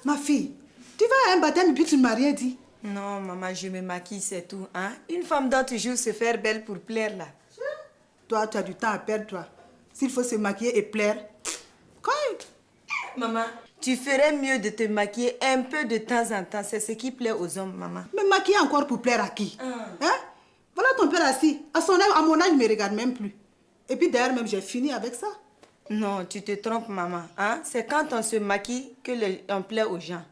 Ma fille, tu vas à un baptême et puis tu ne m'as rien dit. Non, maman, je me maquille, c'est tout. Hein? Une femme doit toujours se faire belle pour plaire, là. Toi, tu as du temps à perdre, toi. S'il faut se maquiller et plaire, quoi? Maman, tu ferais mieux de te maquiller un peu de temps en temps. C'est ce qui plaît aux hommes, maman. Me maquiller encore pour plaire à qui? Hein? Voilà ton père assis. À mon âge, il ne me regarde même plus. Et puis d'ailleurs, même, j'ai fini avec ça. Non, tu te trompes, maman. Hein? C'est quand on se maquille que on plaît aux gens.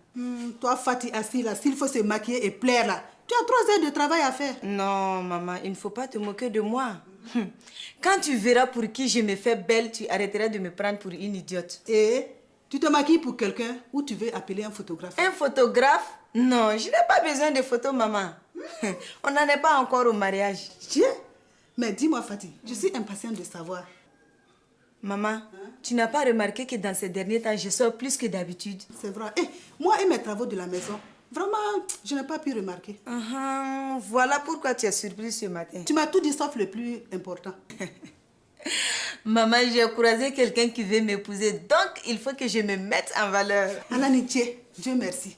Toi, Fatih, assis là, s'il faut se maquiller et plaire là, tu as 3 heures de travail à faire. Non, maman, il ne faut pas te moquer de moi. Quand tu verras pour qui je me fais belle, tu arrêteras de me prendre pour une idiote. Et tu te maquilles pour quelqu'un ou tu veux appeler un photographe? Un photographe? Non, je n'ai pas besoin de photos, maman. On n'en est pas encore au mariage. Tiens, mais dis-moi, Fatih, je suis impatiente de savoir. Maman, tu n'as pas remarqué que dans ces derniers temps, je sors plus que d'habitude? C'est vrai. Moi et mes travaux de la maison, vraiment, je n'ai pas pu remarquer. Voilà pourquoi tu es surprise ce matin. Tu m'as tout dit sauf le plus important. Maman, j'ai croisé quelqu'un qui veut m'épouser, donc il faut que je me mette en valeur. Ananitié, Dieu merci.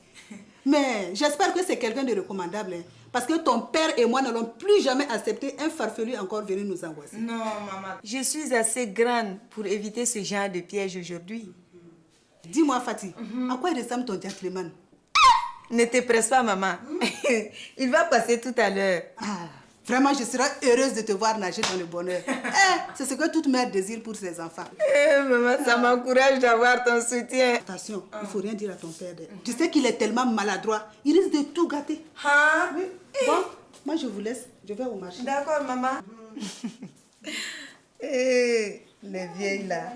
Mais j'espère que c'est quelqu'un de recommandable. Hein, parce que ton père et moi n'allons plus jamais accepter un farfelu encore venir nous angoisser. Non, maman. Je suis assez grande pour éviter ce genre de piège aujourd'hui. Dis-moi, Fatih, à quoi il ressemble ton gentleman? Ne te presse pas, maman. Il va passer tout à l'heure. Vraiment, je serai heureuse de te voir nager dans le bonheur. C'est ce que toute mère désire pour ses enfants. Maman, ça m'encourage d'avoir ton soutien. Attention, il ne faut rien dire à ton père. Tu sais qu'il est tellement maladroit, il risque de tout gâter. Oui. Bon, moi je vous laisse, je vais au marché. D'accord, maman. Les vieilles là.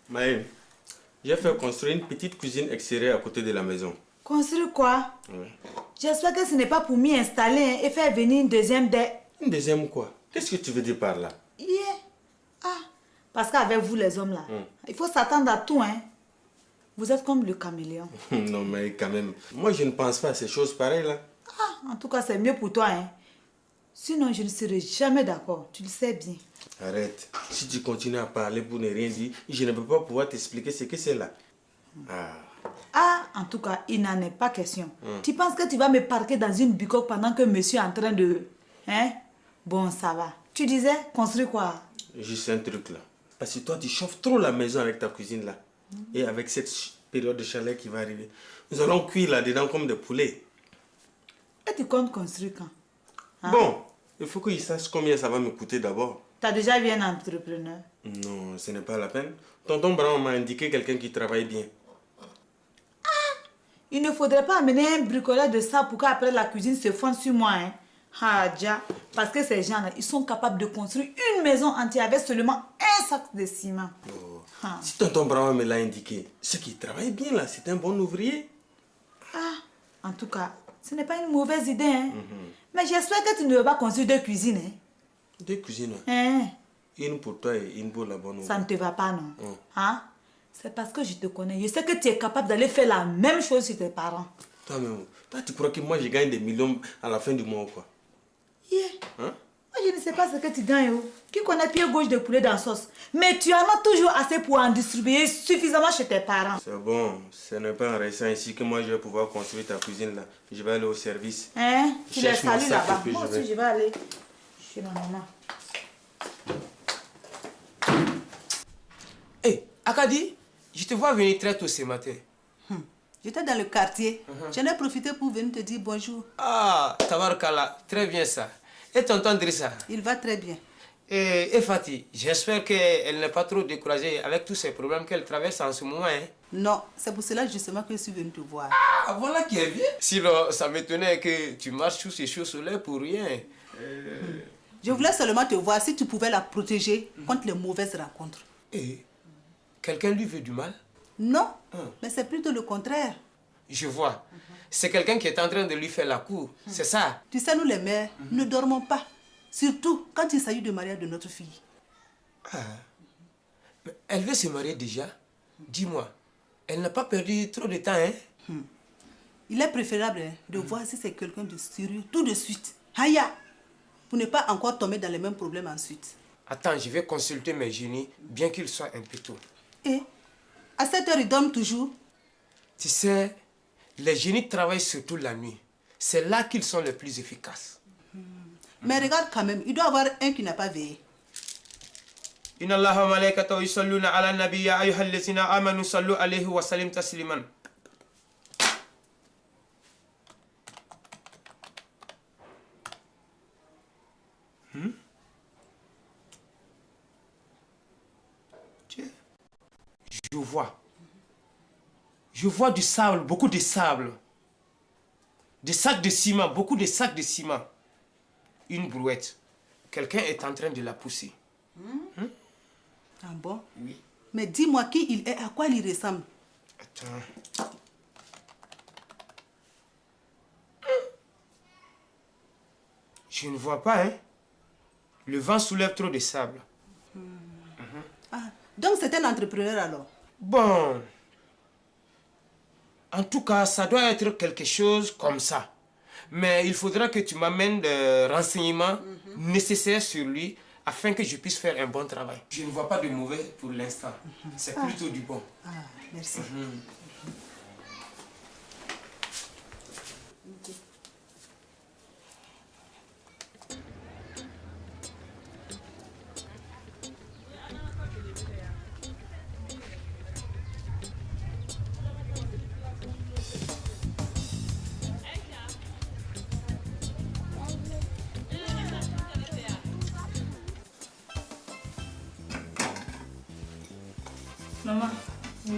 Maë, j'ai fait construire une petite cuisine extérieure à côté de la maison. Construire quoi? Oui. J'espère que ce n'est pas pour m'y installer et faire venir une deuxième Une deuxième quoi? Qu'est-ce que tu veux dire par là? Parce qu'avec vous les hommes là, il faut s'attendre à tout, hein. Vous êtes comme le caméléon. Non mais quand même, moi je ne pense pas à ces choses pareilles là. En tout cas, c'est mieux pour toi, hein. Sinon, je ne serai jamais d'accord, tu le sais bien. Arrête, si tu continues à parler pour ne rien dire, je ne peux pas pouvoir t'expliquer ce que c'est là. En tout cas, il n'en est pas question. Tu penses que tu vas me parquer dans une bicoque pendant que monsieur est en train de... Hein? Bon, ça va. Tu disais construire quoi? Juste un truc là. Parce que toi, tu chauffes trop la maison avec ta cuisine là. Et avec cette période de chaleur qui va arriver, nous allons cuire là-dedans comme des poulets. Et tu comptes construire quand? Bon, il faut qu'ils sachent combien ça va me coûter d'abord. Tu as déjà vu un entrepreneur? Non, ce n'est pas la peine. Tonton Brown m'a indiqué quelqu'un qui travaille bien. Il ne faudrait pas amener un bricoleur de ça pour qu'après la cuisine se fonde sur moi, hein? Déjà, parce que ces gens-là, ils sont capables de construire une maison entière avec seulement un sac de ciment. Si tonton Brown me l'a indiqué, c'est qu'il travaille bien là, c'est un bon ouvrier. En tout cas, ce n'est pas une mauvaise idée, hein? Mais j'espère que tu ne veux pas construire 2 cuisines, hein? 2 cuisines? Une pour toi et une pour la bonne. Ça ne te va pas, non? C'est parce que je te connais. Je sais que tu es capable d'aller faire la même chose sur tes parents. Toi, tu crois que moi je gagne des millions à la fin du mois ou quoi? Moi, je ne sais pas ce que tu gagnes. Qui connaît pied gauche de poulet dans la sauce? Mais tu en as toujours assez pour en distribuer suffisamment chez tes parents. C'est bon. Ce n'est pas en restant ici que moi je vais pouvoir construire ta cuisine là. Je vais aller au service. Tu les salues là-bas. Moi aussi, je vais aller chez ma maman. Akadi, je te vois venir très tôt ce matin. J'étais dans le quartier. J'en ai profité pour venir te dire bonjour. Tabarkala, très bien ça. Et tonton Drissa? Il va très bien. Et Fatih, j'espère qu'elle n'est pas trop découragée avec tous ces problèmes qu'elle traverse en ce moment, hein? Non, c'est pour cela justement que je suis venue te voir. Voilà qui est bien. Sinon, ça m'étonnait que tu marches sous ces chauds soleils pour rien. Je voulais seulement te voir si tu pouvais la protéger contre les mauvaises rencontres. Et quelqu'un lui veut du mal? Non, mais c'est plutôt le contraire. Je vois. C'est quelqu'un qui est en train de lui faire la cour, c'est ça? Tu sais, nous les mères, ne dormons pas. Surtout quand il s'agit du mariage de notre fille. Mais elle veut se marier déjà? Dis-moi, elle n'a pas perdu trop de temps, hein? Il est préférable de voir si c'est quelqu'un de sérieux tout de suite. Haya! pour ne pas encore tomber dans les mêmes problèmes ensuite. Attends, je vais consulter mes génies, bien qu'il soit un peu tôt. Et à cette heure, ils dorment toujours? Tu sais, les génies travaillent surtout la nuit. C'est là qu'ils sont les plus efficaces. Mais regarde quand même, il doit y avoir un qui n'a pas veillé. Inna Allaha wa malaikatahu yusalluna ala nabi ya ayyuhallazina amanu sallu alayhi wa sallim tasliman. Je vois du sable, beaucoup de sable. Des sacs de ciment, beaucoup de sacs de ciment. Une brouette. Quelqu'un est en train de la pousser. Ah bon? Oui. Mais dis-moi qui il est, à quoi il ressemble? Attends. Je ne vois pas, hein. Le vent soulève trop de sable. Ah, donc c'est un entrepreneur alors? Bon. En tout cas, ça doit être quelque chose comme ça. Mais il faudra que tu m'amènes des renseignements nécessaires sur lui afin que je puisse faire un bon travail. Je ne vois pas de mauvais pour l'instant. C'est plutôt du bon. Ah, merci. Maman,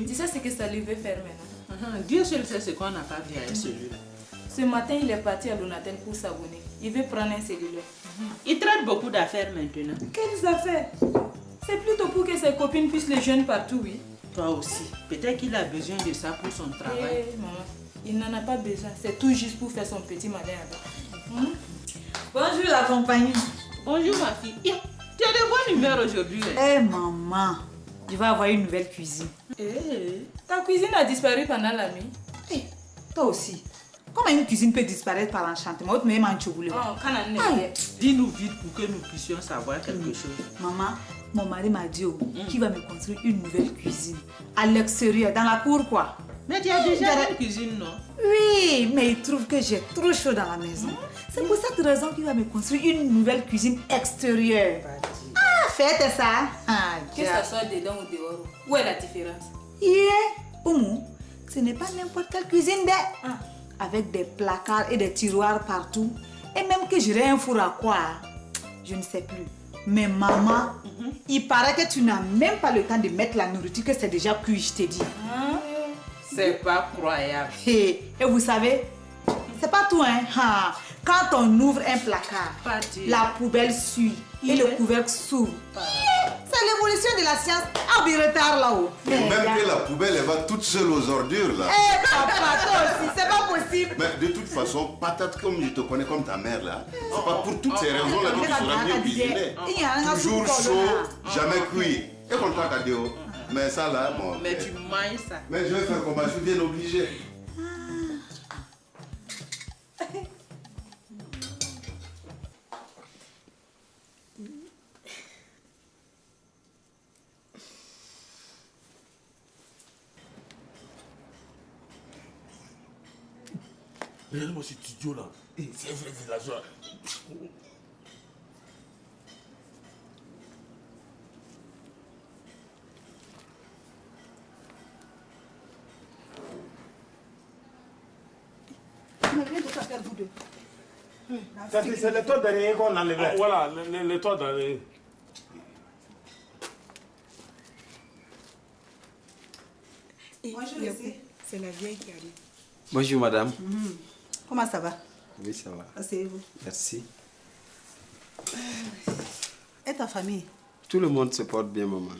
tu sais ce que ça lui veut faire maintenant? Dieu seul sait ce qu'on n'a pas vu avec celui-là. Ce matin, il est parti à Lonatel pour s'abonner. Il veut prendre un cellulaire. Il traite beaucoup d'affaires maintenant. Quelles affaires? C'est plutôt pour que ses copines puissent les joindre partout, oui. Toi aussi. Peut-être qu'il a besoin de ça pour son travail. Eh, maman, il n'en a pas besoin. C'est tout juste pour faire son petit malin avec. Bonjour la compagnie. Bonjour ma fille. Tu as de bonne humeur aujourd'hui. Eh maman, je vais avoir une nouvelle cuisine. Ta cuisine a disparu pendant la nuit. Hey, toi aussi. Comment une cuisine peut disparaître par enchantement? Autre même en chocolat. Oh, quand on est. Dis-nous vite pour que nous puissions savoir quelque chose. Maman, mon mari m'a dit qu'il va me construire une nouvelle cuisine. À l'extérieur, dans la cour quoi. Mais tu as déjà une cuisine, non? Oui, mais il trouve que j'ai trop chaud dans la maison. C'est pour cette raison qu'il va me construire une nouvelle cuisine extérieure. Ah, faites ça. Ah, que ça soit dedans ou dehors. Où est la différence? Oumou, ce n'est pas n'importe quelle cuisine avec des placards et des tiroirs partout. Et même que j'aurai un four à quoi, je ne sais plus. Mais maman, il paraît que tu n'as même pas le temps de mettre la nourriture que c'est déjà cuit, je t'ai dit. C'est pas croyable. Et vous savez, c'est pas tout, hein. Quand on ouvre un placard, la poubelle suit et le couvercle s'ouvre. C'est l'évolution de la science. Ah, il retard là-haut. Même que la poubelle, elle va toute seule aux ordures là. Eh papa, toi aussi, c'est pas possible. Mais de toute façon, patate comme je te connais comme ta mère là, c'est pas pour toutes ces raisons là que tu seras bien cuisiné. Toujours chaud, jamais cuit. Et qu'on t'a dit, mais ça là, bon. Mais tu manges ça. Mais je vais faire comment, je suis bien obligé. Regarde-moi cet idiot là. C'est un vrai villageois. C'est le toit derrière qu'on enlevait. Voilà, le toit derrière. Bonjour, c'est la vieille qui arrive. Bonjour madame. Comment ça va? Oui, ça va. Asseyez-vous. Merci. Et ta famille? Tout le monde se porte bien, maman.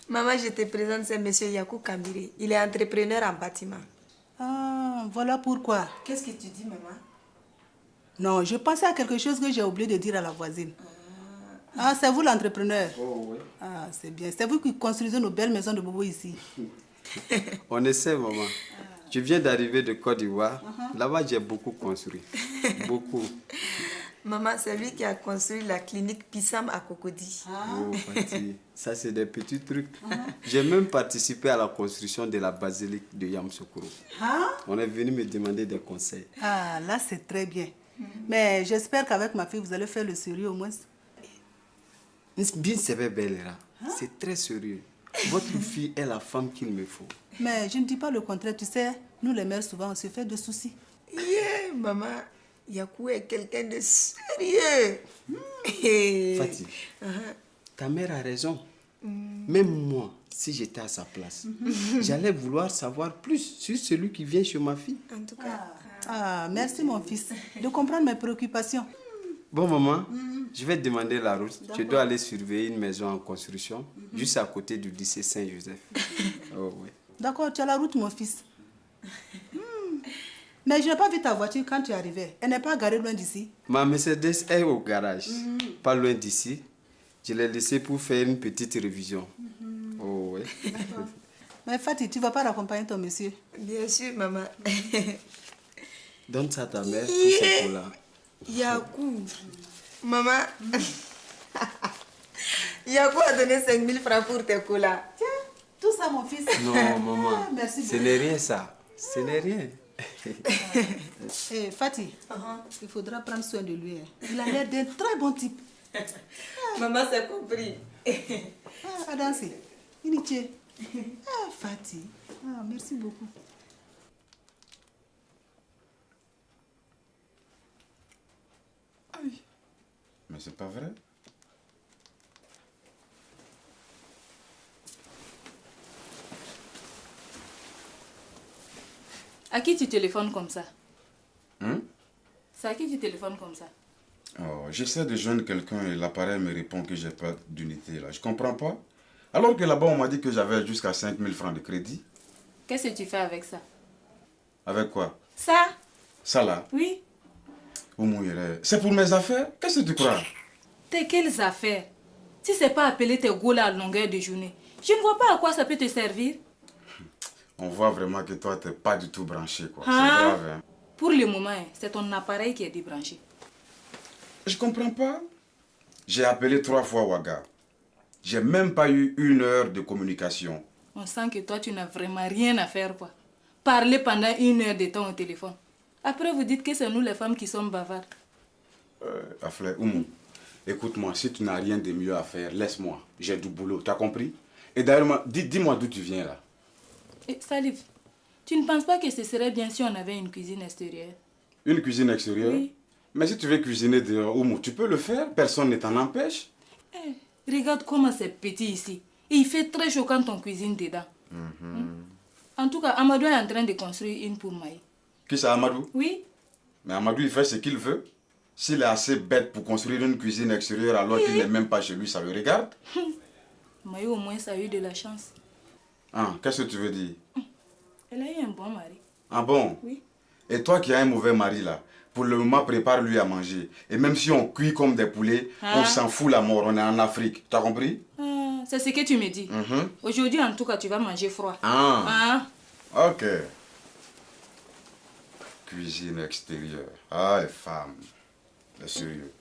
Maman, je te présente, c'est monsieur Yakou Kambire. Il est entrepreneur en bâtiment. Ah, voilà pourquoi. Qu'est-ce que tu dis, maman? Non, je pensais à quelque chose que j'ai oublié de dire à la voisine. Ah, c'est vous l'entrepreneur? Oh, oui. Ah, c'est bien. C'est vous qui construisez nos belles maisons de bobo ici. On essaie, maman. Je viens d'arriver de Côte d'Ivoire. Là-bas, j'ai beaucoup construit. Beaucoup. Maman, c'est lui qui a construit la clinique Pissam à Cocody. Oh, Fatih, ça c'est des petits trucs. J'ai même participé à la construction de la basilique de Yamoussoukro. On est venu me demander des conseils. Ah, là c'est très bien. Mais j'espère qu'avec ma fille, vous allez faire le sérieux au moins. Bien, c'est belle, c'est très sérieux. Votre fille est la femme qu'il me faut. Mais je ne dis pas le contraire, tu sais, nous les mères souvent on se fait de soucis. Yeah, maman, Yakou est quelqu'un de sérieux. Fatih, ta mère a raison. Même moi, si j'étais à sa place, j'allais vouloir savoir plus sur celui qui vient chez ma fille. En tout cas. Ah, merci mon fils de comprendre mes préoccupations. Bon, maman, je vais te demander la route. Je dois aller surveiller une maison en construction, juste à côté du lycée Saint-Joseph. Oh, oui. D'accord, tu as la route, mon fils. Mais je n'ai pas vu ta voiture quand tu es arrivé. Elle n'est pas garée loin d'ici. Ma Mercedes est au garage, pas loin d'ici. Je l'ai laissée pour faire une petite révision. Oh, oui. Mais Fatih, tu ne vas pas raccompagner ton monsieur? Bien sûr, maman. Donne ça à ta mère pour ces cours-là. Yakou. Maman. Yakou a donné 5 000 francs pour tes colas. Tiens, tout ça, mon fils. Non, maman. Merci Ce n'est rien, ça. Ce n'est rien. Hey, Fatih, il faudra prendre soin de lui. Il a l'air d'un très bon type. Maman s'est compris. À danser. Initié. Ah, Fatih. Ah, merci beaucoup. Mais c'est pas vrai. À qui tu téléphones comme ça? Hein? C'est à qui tu téléphones comme ça? Oh, j'essaie de joindre quelqu'un et l'appareil me répond que j'ai pas d'unité là. Je comprends pas. Alors que là-bas, on m'a dit que j'avais jusqu'à 5 000 francs de crédit. Qu'est-ce que tu fais avec ça? Avec quoi? Ça? Ça là? Oui. C'est pour mes affaires? Qu'est-ce que tu crois? Tes quelles affaires? Si c'est pas appeler tes goules à longueur de journée, je ne vois pas à quoi ça peut te servir. On voit vraiment que toi, t'es pas du tout branché, quoi. Ah. C'est grave, hein. Pour le moment, c'est ton appareil qui est débranché. Je comprends pas. J'ai appelé 3 fois Ouaga. J'ai même pas eu 1 heure de communication. On sent que toi, tu n'as vraiment rien à faire, quoi. Parler pendant 1 heure de temps au téléphone. Après, vous dites que c'est nous les femmes qui sommes bavardes. Aflé, Oumou, écoute-moi, si tu n'as rien de mieux à faire, laisse-moi. J'ai du boulot, t'as compris? Et d'ailleurs, dis-moi d'où tu viens, là. Et Salif, tu ne penses pas que ce serait bien si on avait une cuisine extérieure? Une cuisine extérieure? Oui. Mais si tu veux cuisiner dehors, Oumou, tu peux le faire, personne ne t'en empêche. Regarde comment c'est petit ici. Et il fait très chaud quand on cuisine dedans. En tout cas, Amadou est en train de construire une pour Maï. Qui c'est, Amadou? Oui. Mais Amadou, il fait ce qu'il veut. S'il est assez bête pour construire une cuisine extérieure alors qu'il n'est même pas chez lui, ça le regarde. Maï, au moins, ça a eu de la chance. Ah, qu'est-ce que tu veux dire? Elle a eu un bon mari. Ah bon? Oui. Et toi qui as un mauvais mari là, pour le moment, prépare-lui à manger. Et même si on cuit comme des poulets, on s'en fout la mort, on est en Afrique. Tu as compris? C'est ce que tu me dis. Aujourd'hui, en tout cas, tu vas manger froid. Ok. Cuisine extérieure. Ah, les femmes. C'est sérieux.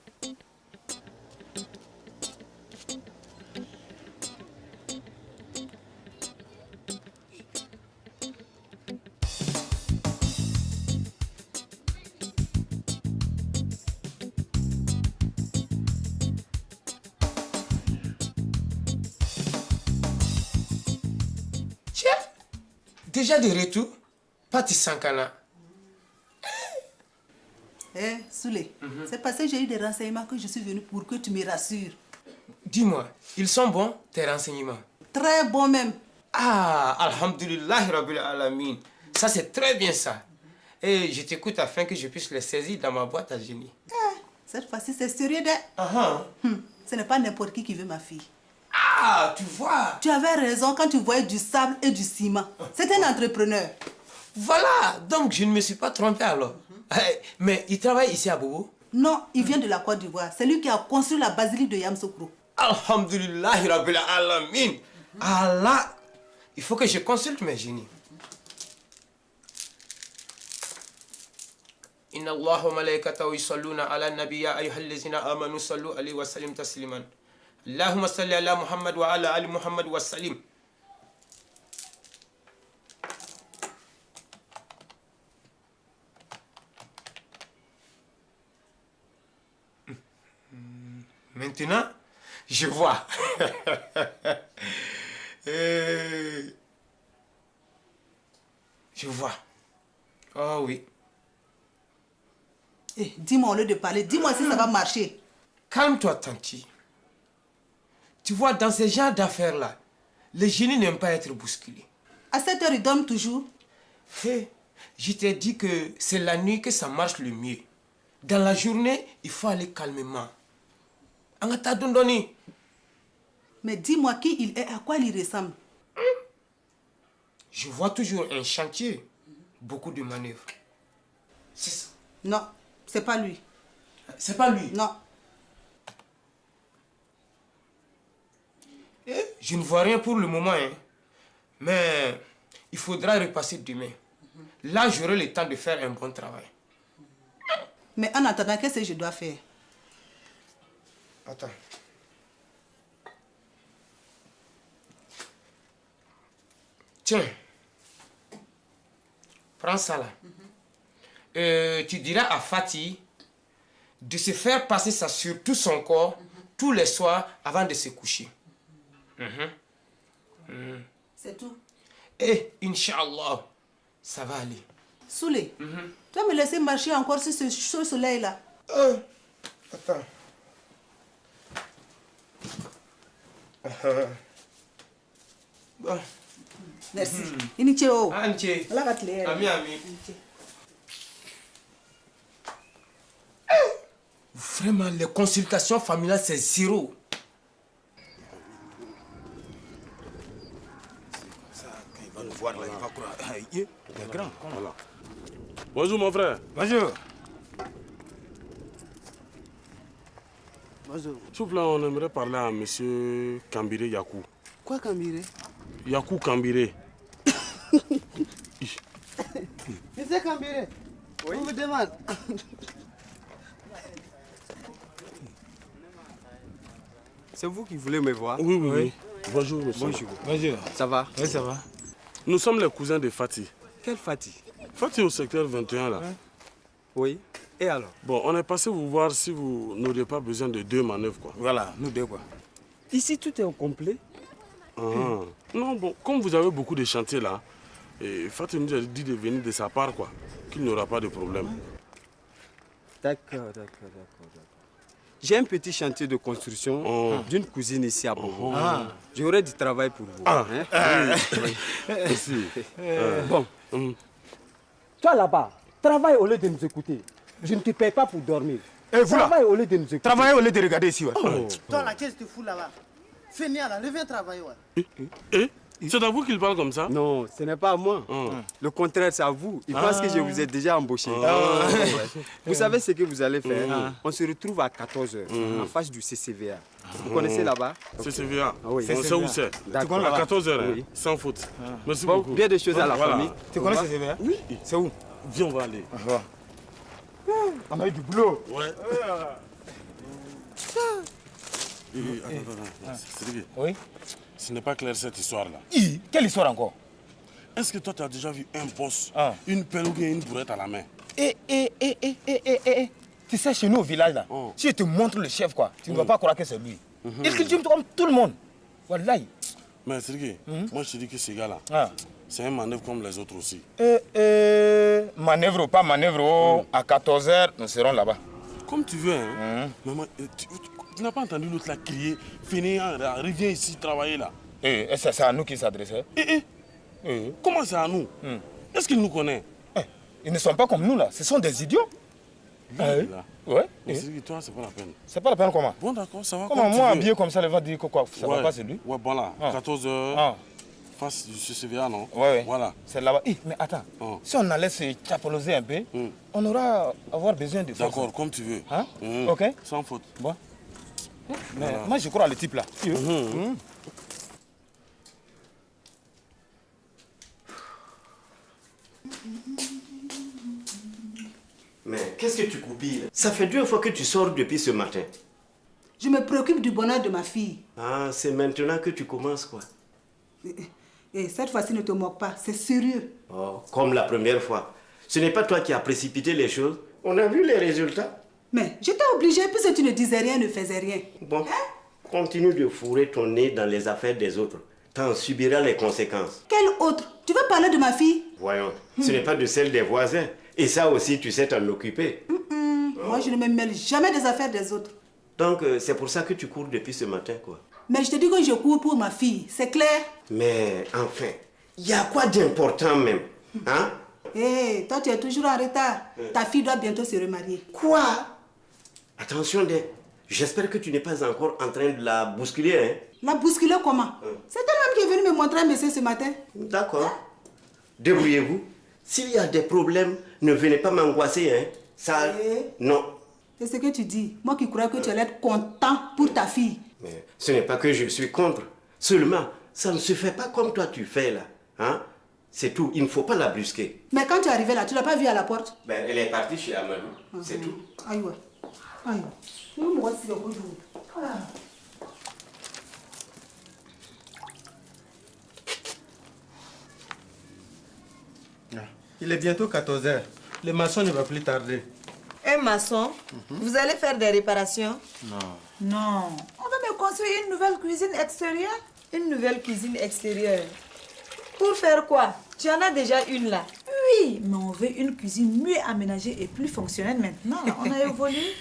Déjà de retour, Pati Sankana. Soulé, c'est parce que j'ai eu des renseignements que je suis venue pour que tu me rassures. Dis-moi, ils sont bons, tes renseignements? Très bons même. Ah, alhamdulillah rabbil alamin. Ça, c'est très bien ça. Et je t'écoute afin que je puisse les saisir dans ma boîte à génie. Cette fois-ci, c'est sérieux de... Ce n'est pas n'importe qui veut ma fille. Ah, tu vois. Tu avais raison quand tu voyais du sable et du ciment. C'est un entrepreneur. Voilà, donc je ne me suis pas trompé alors. Mais il travaille ici à Bobo? Non, il vient de la Côte d'Ivoire. C'est lui qui a construit la basilique de Yamoussoukro. Alhamdulillah rabbil alamin. Allah, il faut que je consulte mes génies. إن الله وملائكته يصلون على النبي يا أيها الذين آمنوا صلوا عليه وسلم تسليما اللهم صل على محمد وعلى آل محمد وسلم. Maintenant, je vois. Je vois. Oh oui. Eh, dis-moi au lieu de parler, dis-moi si ça va marcher. Calme-toi, Tanti. Tu vois, dans ce genre d'affaires-là, les génies n'aiment pas être bousculés. À 7 heures, ils dorment toujours. Hey, je t'ai dit que c'est la nuit que ça marche le mieux. Dans la journée, il faut aller calmement. Mais dis-moi qui il est, à quoi il ressemble. Je vois toujours un chantier, beaucoup de manœuvres. C'est ça. Non, c'est pas lui. C'est pas lui? Non. Je ne vois rien pour le moment, hein. Mais il faudra repasser demain. Là, j'aurai le temps de faire un bon travail. Mais en attendant, qu'est-ce que je dois faire? Attends. Tiens. Prends ça là. Tu diras à Fatih de se faire passer ça sur tout son corps tous les soirs avant de se coucher. C'est tout. Et Inch'Allah, ça va aller. Soulé, tu vas me laisser marcher encore sur ce chaud soleil là. Attends. Bon. Merci. Inicheo. Anche. Ami. Vraiment, les consultations familiales, c'est zéro. Il va nous voir là, il va croire. Il est grand. Voilà. Bonjour mon frère. Bonjour. Bonjour. S'il vous plaît, on aimerait parler à monsieur Kambiré Yakou. Quoi, Kambiré? Yakou Kambiré. Monsieur Kambiré, oui? On me demande. C'est vous qui voulez me voir? Oui. Bonjour, monsieur. Bonjour. Ça va? Oui, ça va. Nous sommes les cousins de Fatih. Quel Fatih? Fatih au secteur 21 là. Oui. Et alors? Bon, on est passé vous voir si vous n'auriez pas besoin de 2 manœuvres quoi. Voilà, nous 2 quoi. Ici tout est au complet. Non, bon, comme vous avez beaucoup de chantiers là, Fatih nous a dit de venir de sa part quoi, qu'il n'y aura pas de problème. D'accord. J'ai un petit chantier de construction d'une cousine ici à Bobo. J'aurai du travail pour vous. Oui. Merci. Bon. Toi là-bas, travaille au lieu de nous écouter. Je ne te paye pas pour dormir. Travaille au lieu de nous écouter. Travaille au lieu de regarder ici. Ouais. Toi là, qu'est-ce que tu fous là-bas? Fais-moi là, reviens travailler. C'est à vous qu'il parle comme ça? Non, ce n'est pas à moi. Le contraire, c'est à vous. Il pense que je vous ai déjà embauché. Vous savez ce que vous allez faire? On se retrouve à 14h, en face du CCVA. Vous connaissez là-bas? CCVA. Oui. On sait où c'est. À 14h, oui. sans faute. Merci beaucoup. Bien des choses à la famille. Tu connais CCVA? Oui. C'est où? Viens, on va aller. On a eu du boulot. Ouais. Attends. Cédric. Oui. Ce n'est pas clair cette histoire-là. Quelle histoire encore? Est-ce que toi, tu as déjà vu un boss, une pelle ou bien une bourrette à la main? Tu sais, chez nous au village là, si je te montre le chef quoi, tu ne vas pas croire que c'est lui. Il cultive comme tout le monde. Wallahi. Mais Cédric, moi je te dis que ces gars-là, c'est un manœuvre comme les autres aussi. Manœuvre ou pas manœuvre, à 14h, nous serons là-bas. Comme tu veux, hein. Mais moi, tu n'as pas entendu l'autre là crier, fainéant, reviens ici travailler là. C'est à nous qu'il s'adressait. Comment c'est à nous? Est-ce qu'il nous connaît? Ils ne sont pas comme nous là, ce sont des idiots. Ouais. Toi, c'est pas la peine. C'est pas la peine comment? Bon, d'accord, ça va. Comment moi, habillé comme ça, les gens disent que quoi? Ça va pas, c'est lui? Ouais, bon là, 14h, face du CCVA, non? Ouais. Voilà. C'est là-bas. Mais attends, si on allait se chapoloser un peu, on aura avoir besoin de force. D'accord, comme tu veux. Ok. Sans faute. Bon. Mais moi, je crois à le type là. Mais qu'est-ce que tu coupilles? Ça fait 2 fois que tu sors depuis ce matin. Je me préoccupe du bonheur de ma fille. Ah, c'est maintenant que tu commences quoi? Et cette fois-ci, ne te moque pas, c'est sérieux. Oh, comme la première fois. Ce n'est pas toi qui as précipité les choses. On a vu les résultats. Mais j'étais obligée, puisque tu ne disais rien, ne faisais rien. Bon, continue de fourrer ton nez dans les affaires des autres. T'en subiras les conséquences. Quelle autre? Tu veux parler de ma fille? Voyons, ce n'est pas de celle des voisins. Et ça aussi, tu sais t'en occuper. Moi, je ne me mêle jamais des affaires des autres. Donc, c'est pour ça que tu cours depuis ce matin, quoi. Mais je te dis que je cours pour ma fille, c'est clair? Mais enfin, il y a quoi d'important même? Hein? Hé, toi, tu es toujours en retard. Ta fille doit bientôt se remarier. Quoi? Attention, j'espère que tu n'es pas encore en train de la bousculer, hein? La bousculer comment? C'est elle-même qui est venue me montrer un monsieur ce matin. D'accord. Débrouillez-vous. S'il y a des problèmes, ne venez pas m'angoisser, hein? Ça, non. C'est ce que tu dis. Moi qui crois que tu allais être content pour ta fille. Mais ce n'est pas que je suis contre. Seulement, ça ne se fait pas comme toi tu fais là. Hein? C'est tout. Il ne faut pas la brusquer. Mais quand tu es arrivé là, tu ne l'as pas vue à la porte? Ben, elle est partie chez Amadou. C'est tout. Aïe, ouais. Aïe. Moi, c'est le bonjour. Il est bientôt 14 h. Le maçon ne va plus tarder. Un maçon? Vous allez faire des réparations? Non. Non. On va me construire une nouvelle cuisine extérieure. Une nouvelle cuisine extérieure? Pour faire quoi? Tu en as déjà une là? Oui, mais on veut une cuisine mieux aménagée et plus fonctionnelle maintenant. On a évolué.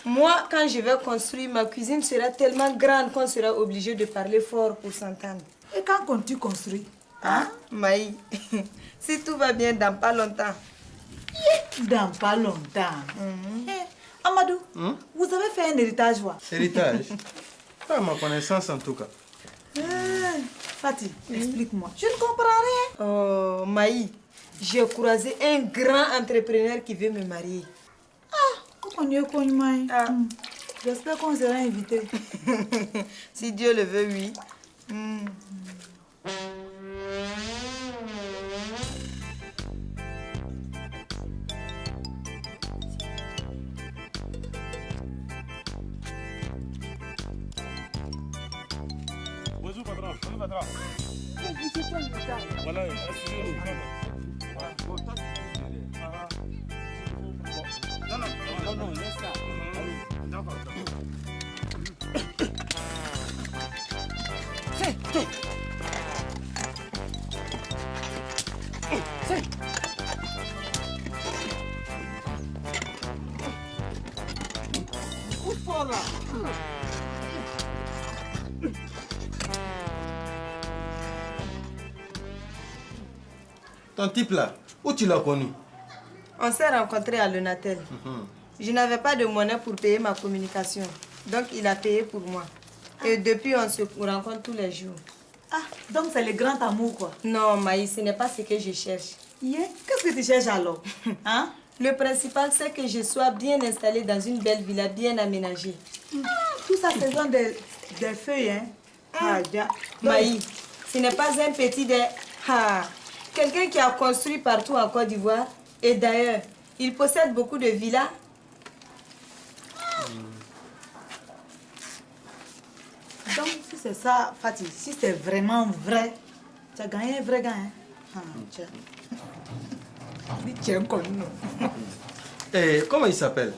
Moi, quand je vais construire, ma cuisine sera tellement grande qu'on sera obligé de parler fort pour s'entendre. Et quand comptes-tu construire? Hein? Maï, si tout va bien, dans pas longtemps. Dans pas longtemps. Amadou, vous avez fait un héritage, quoi? Héritage? Pas à ma connaissance en tout cas. Fatih, explique-moi. Je ne comprends rien. Oh, Maï, j'ai croisé un grand entrepreneur qui veut me marier. J'espère qu'on sera invité. Si Dieu le veut, oui. Bonjour patron. Bonjour patron. Voilà, assurez-nous. Non, laisse ça. D'accord. Pousse fort là. Ton type là, où tu l'as connu? On s'est rencontrés à Lenatel. Je n'avais pas de monnaie pour payer ma communication. Donc il a payé pour moi. Et depuis, on se rencontre tous les jours. Ah, donc c'est le grand amour, quoi? Non, Maïs, ce n'est pas ce que je cherche. Qu'est-ce que tu cherches alors? Hein? Le principal, c'est que je sois bien installée dans une belle villa bien aménagée. Tout ça, c'est besoin des feuilles, hein? Maïs, ce n'est pas un petit de... Quelqu'un qui a construit partout en Côte d'Ivoire. Et d'ailleurs, il possède beaucoup de villas. Donc, si c'est ça, Fatih, si c'est vraiment vrai, tu as gagné un vrai gain. Et comment il s'appelle?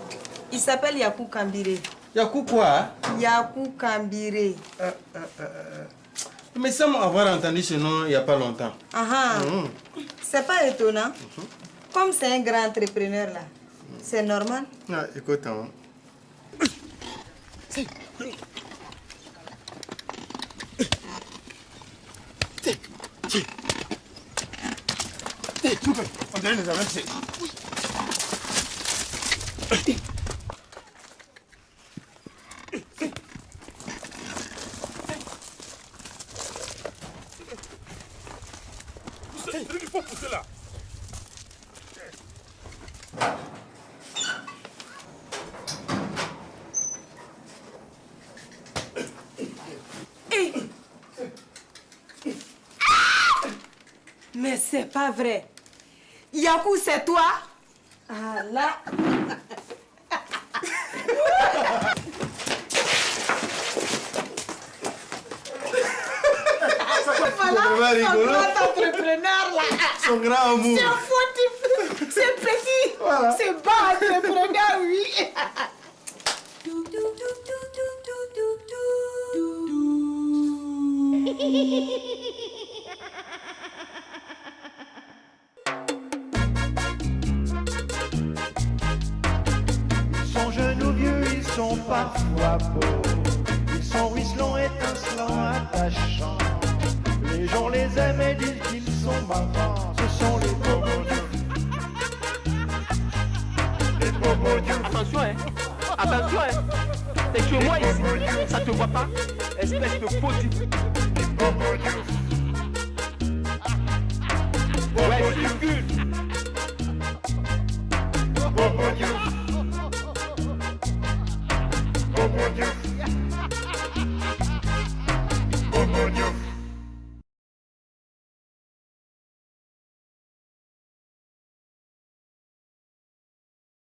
Il s'appelle Yakou Kambiré. Yakou quoi? Yakou Kambiré. Mais ça m'a avoir entendu ce nom il n'y a pas longtemps. C'est pas étonnant. Comme c'est un grand entrepreneur là, c'est normal. Ah, écoute, hein. On dirait les avancer. Il faut pousser là. Mais c'est pas vrai. Yakou, c'est toi? Ah là. Voilà, son grand entrepreneur là. Son grand amour. C'est un faux type. C'est petit. Voilà. C'est bas entrepreneur, oui. Ils sont jeunes ou vieux, ils sont parfois beaux. Ils sont ruisselants, étincelants, attachants. Les gens les aiment et disent qu'ils sont marrants. Ce sont les bobos du... Les bobos du... Attention, hein. Attention, hein. T'es chez moi ici. Ça te voit pas? Espèce de faux type. Les bobos du... Ouais, circule. Bobo Diouf. Bobo Diouf.